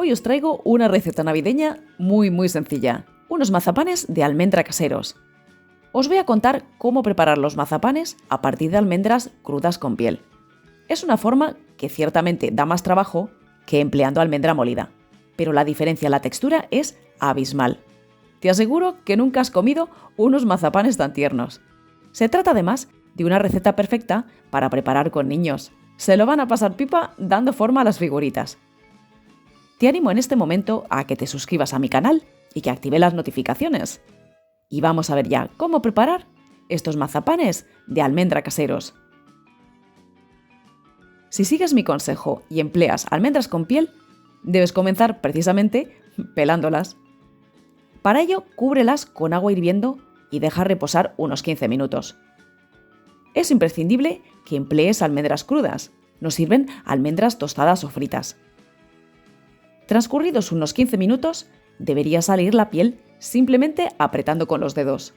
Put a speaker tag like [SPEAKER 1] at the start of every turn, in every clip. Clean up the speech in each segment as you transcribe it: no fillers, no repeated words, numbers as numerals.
[SPEAKER 1] Hoy os traigo una receta navideña muy sencilla, unos mazapanes de almendra caseros. Os voy a contar cómo preparar los mazapanes a partir de almendras crudas con piel. Es una forma que ciertamente da más trabajo que empleando almendra molida, pero la diferencia en la textura es abismal. Te aseguro que nunca has comido unos mazapanes tan tiernos. Se trata además de una receta perfecta para preparar con niños. Se lo van a pasar pipa dando forma a las figuritas. Te animo en este momento a que te suscribas a mi canal y que active las notificaciones. Y vamos a ver ya cómo preparar estos mazapanes de almendra caseros. Si sigues mi consejo y empleas almendras con piel, debes comenzar precisamente pelándolas. Para ello, cúbrelas con agua hirviendo y deja reposar unos 15 minutos. Es imprescindible que emplees almendras crudas, no sirven almendras tostadas o fritas. Transcurridos unos 15 minutos, debería salir la piel simplemente apretando con los dedos.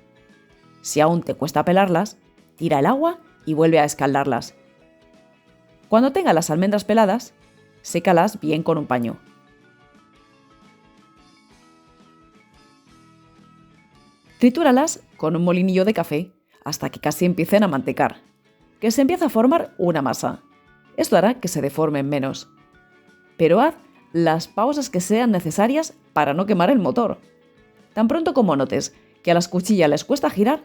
[SPEAKER 1] Si aún te cuesta pelarlas, tira el agua y vuelve a escaldarlas. Cuando tengas las almendras peladas, sécalas bien con un paño. Tritúralas con un molinillo de café hasta que casi empiecen a mantecar, que se empieza a formar una masa. Esto hará que se deformen menos. Pero haz las pausas que sean necesarias para no quemar el motor. Tan pronto como notes que a las cuchillas les cuesta girar,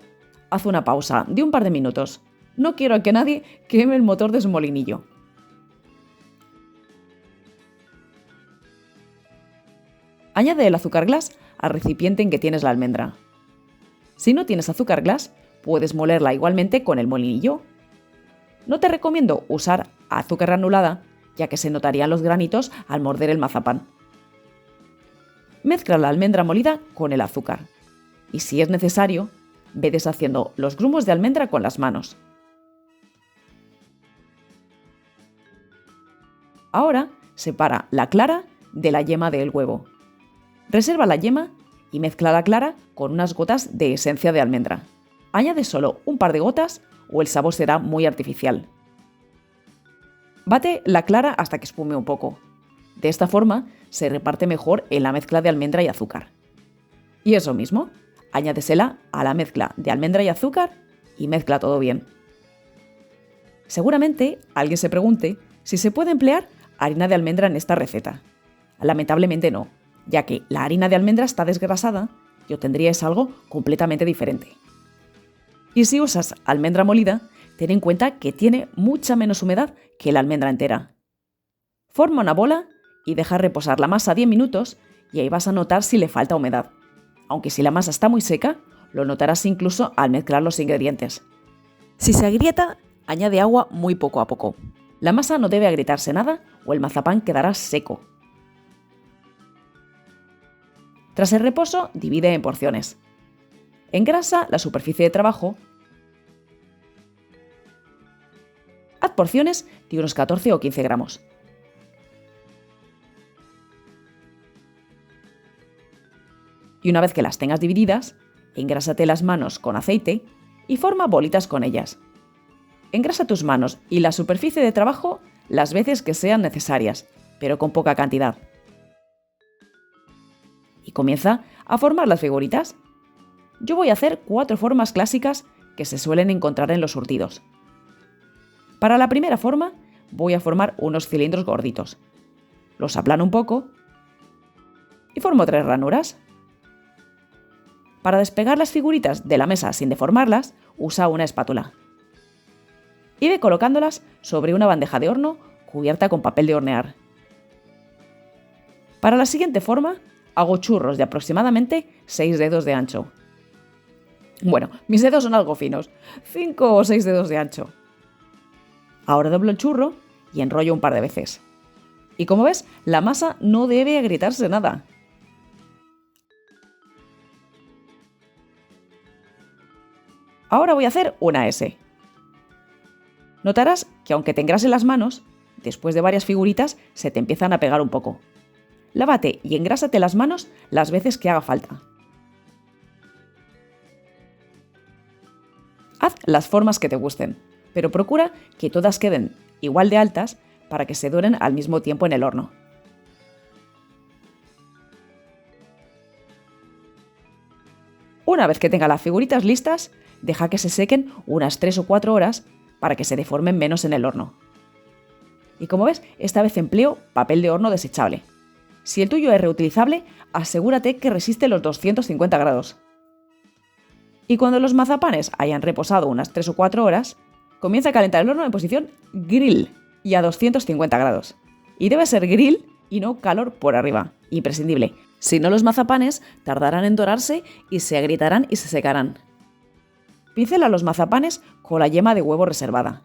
[SPEAKER 1] haz una pausa de un par de minutos. No quiero que nadie queme el motor de su molinillo. Añade el azúcar glass al recipiente en que tienes la almendra. Si no tienes azúcar glass, puedes molerla igualmente con el molinillo. No te recomiendo usar azúcar granulada, ya que se notarían los granitos al morder el mazapán. Mezcla la almendra molida con el azúcar y, si es necesario, ve deshaciendo los grumos de almendra con las manos. Ahora separa la clara de la yema del huevo. Reserva la yema y mezcla la clara con unas gotas de esencia de almendra. Añade solo un par de gotas o el sabor será muy artificial. Bate la clara hasta que espume un poco. De esta forma se reparte mejor en la mezcla de almendra y azúcar. Y eso mismo, añádesela a la mezcla de almendra y azúcar y mezcla todo bien. Seguramente alguien se pregunte si se puede emplear harina de almendra en esta receta. Lamentablemente no, ya que la harina de almendra está desgrasada y obtendríais algo completamente diferente. Y si usas almendra molida, ten en cuenta que tiene mucha menos humedad que la almendra entera. Forma una bola y deja reposar la masa 10 minutos y ahí vas a notar si le falta humedad. Aunque si la masa está muy seca, lo notarás incluso al mezclar los ingredientes. Si se agrieta, añade agua muy poco a poco. La masa no debe agrietarse nada o el mazapán quedará seco. Tras el reposo, divide en porciones. Engrasa la superficie de trabajo. Haz porciones de unos 14 o 15 gramos. Y una vez que las tengas divididas, engrásate las manos con aceite y forma bolitas con ellas. Engrasa tus manos y la superficie de trabajo las veces que sean necesarias, pero con poca cantidad. Y comienza a formar las figuritas. Yo voy a hacer 4 formas clásicas que se suelen encontrar en los surtidos. Para la primera forma, voy a formar unos cilindros gorditos. Los aplano un poco y formo 3 ranuras. Para despegar las figuritas de la mesa sin deformarlas, usa una espátula. Y ve colocándolas sobre una bandeja de horno cubierta con papel de hornear. Para la siguiente forma, hago churros de aproximadamente 6 dedos de ancho. Bueno, mis dedos son algo finos, 5 o 6 dedos de ancho. Ahora doblo el churro y enrollo un par de veces. Y como ves, la masa no debe agrietarse nada. Ahora voy a hacer una S. Notarás que aunque te engrasen las manos, después de varias figuritas se te empiezan a pegar un poco. Lávate y engrásate las manos las veces que haga falta. Haz las formas que te gusten, pero procura que todas queden igual de altas para que se doren al mismo tiempo en el horno. Una vez que tenga las figuritas listas, deja que se sequen unas 3 o 4 horas para que se deformen menos en el horno. Y como ves, esta vez empleo papel de horno desechable. Si el tuyo es reutilizable, asegúrate que resiste los 250 grados. Y cuando los mazapanes hayan reposado unas 3 o 4 horas, comienza a calentar el horno en posición grill y a 250 grados. Y debe ser grill y no calor por arriba, imprescindible. Si no, los mazapanes tardarán en dorarse y se agrietarán y se secarán. Pincela los mazapanes con la yema de huevo reservada.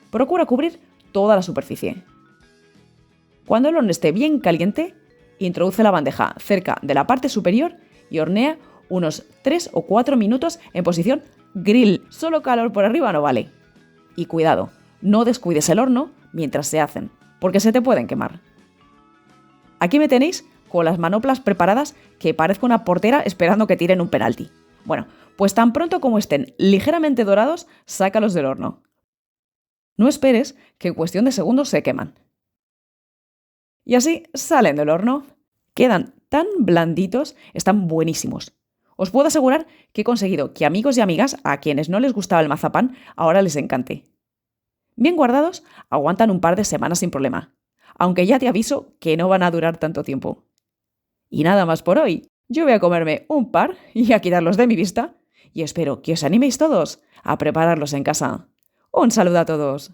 [SPEAKER 1] Procura cubrir toda la superficie. Cuando el horno esté bien caliente, introduce la bandeja cerca de la parte superior y hornea unos 3 o 4 minutos en posición grill. Solo calor por arriba no vale. Y cuidado, no descuides el horno mientras se hacen, porque se te pueden quemar. Aquí me tenéis con las manoplas preparadas que parezco una portera esperando que tiren un penalti. Bueno, pues tan pronto como estén ligeramente dorados, sácalos del horno. No esperes que en cuestión de segundos se queman. Y así salen del horno. Quedan tan blanditos, están buenísimos. Os puedo asegurar que he conseguido que amigos y amigas a quienes no les gustaba el mazapán ahora les encante. Bien guardados, aguantan un par de semanas sin problema, aunque ya te aviso que no van a durar tanto tiempo. Y nada más por hoy. Yo voy a comerme un par y a quitarlos de mi vista, y espero que os animéis todos a prepararlos en casa. Un saludo a todos.